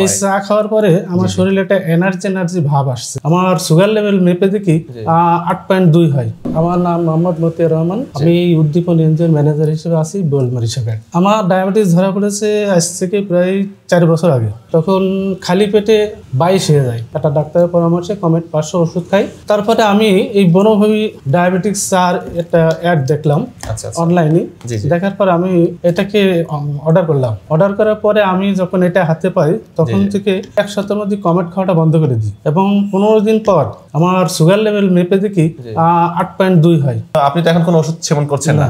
এই চা খাওয়ার পরে আমার শরীরে একটা এনার্জি ভাব আসছে। আমার সুগার লেভেল মেপে দেখি 8.2 হয়। আমার নাম মোহাম্মদ মতিয়ার রহমান। আমি উদ্দীপন রেঞ্জের ম্যানেজার হিসেবে আছি বোলমারি শাখায়। আমার ডায়াবেটিস ধরা পড়েছে আজ থেকে প্রায় 4 বছর আগে। তখন খালি পেটে 22 হয়ে যায়। একটা ডাক্তারের পরামর্শে কমেট 500 ওষুধ খাই। তারপরে আমি এই বনভূমি ডায়াবেটিক্স চার একটা অ্যাড দেখলাম অনলাইনে। দেখার পর আমি এটাকে অর্ডার করলাম। অর্ডার করার পরে আমি যখন এটা হাতে পাই তখন থেকে এক সপ্তাহের মধ্যে কমেট খাওয়াটা বন্ধ করে দিই এবং 15 দিন পর আমার সুগার লেভেল মেপে দেখি 8.2 হয়। আপনি তো এখন কোনো ওষুধ সেবন করছেন না?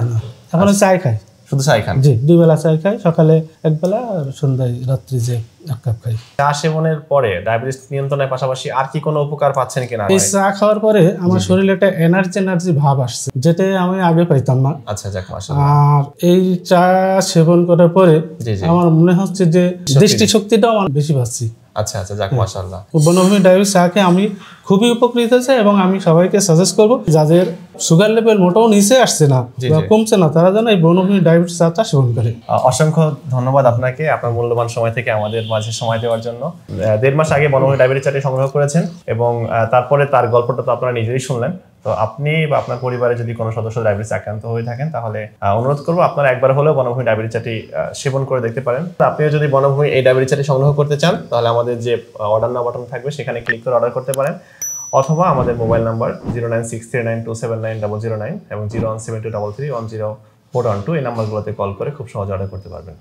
এখন চাই খাই, শুধু চাই খান? জি, 2 বেলা চাই খাই, সকালে এক বেলা আর সন্ধ্যায় রাত্রি যে এক কাপ খাই। চা সেবনের পরে ডায়াবেটিস নিয়ন্ত্রণের পাশাপাশি আর কি কোনো উপকার পাচ্ছেন কিনা? এই চা খাওয়ার পরে আমার শরীরে একটা এনার্জি ভাব আসছে, যেটা আমি আগে পাইতাম না। আচ্ছা, যাক মাশাআল্লাহ। আর এই চা সেবন করার পরে আমার মনে হচ্ছে যে দৃষ্টিশক্তিটাও আমার বেশি পাচ্ছি। আচ্ছা আচ্ছা, যাক মাশাআল্লাহ। বনভূমি ডায়াবেটিস চাকে আমি খুবই উপকৃত হয়েছে এবং আমি সবাইকে সাজেস্ট করবো যাদের সুগার লেভেল মোটেও নিচে আসছে না বা কমছে না, তারা যেন এই বনভূমি ডায়াবেটিস চাটা সেবন করে। অসংখ্য ধন্যবাদ আপনাকে, আপনার মূল্যবান সময় থেকে আমাদের মাঝে সময় দেওয়ার জন্য। 1.5 মাস আগে বনভূমি ডায়াবেটিস চাটি সংগ্রহ করেছেন এবং তারপরে তার গল্পটা তো আপনারা নিজেই শুনলেন। তো আপনি বা আপনার পরিবারে যদি কোনো সদস্য ডায়াবেটিস আক্রান্ত হয়ে থাকেন তাহলে অনুরোধ করবো আপনারা একবার হলেও বনভূমি ডায়াবেটিস চাটি সেবন করে দেখতে পারেন। আপনিও যদি বনভূমি এই ডায়াবেটিস চাটি সংগ্রহ করতে চান তাহলে আমাদের যে অর্ডার নাও বাটন থাকবে সেখানে ক্লিক করে অর্ডার করতে পারেন, অথবা আমাদের মোবাইল নাম্বার 09639279009 এবং 01723310412 এই নাম্বারগুলোতে কল করে খুব সহজে অর্ডার করতে পারবেন।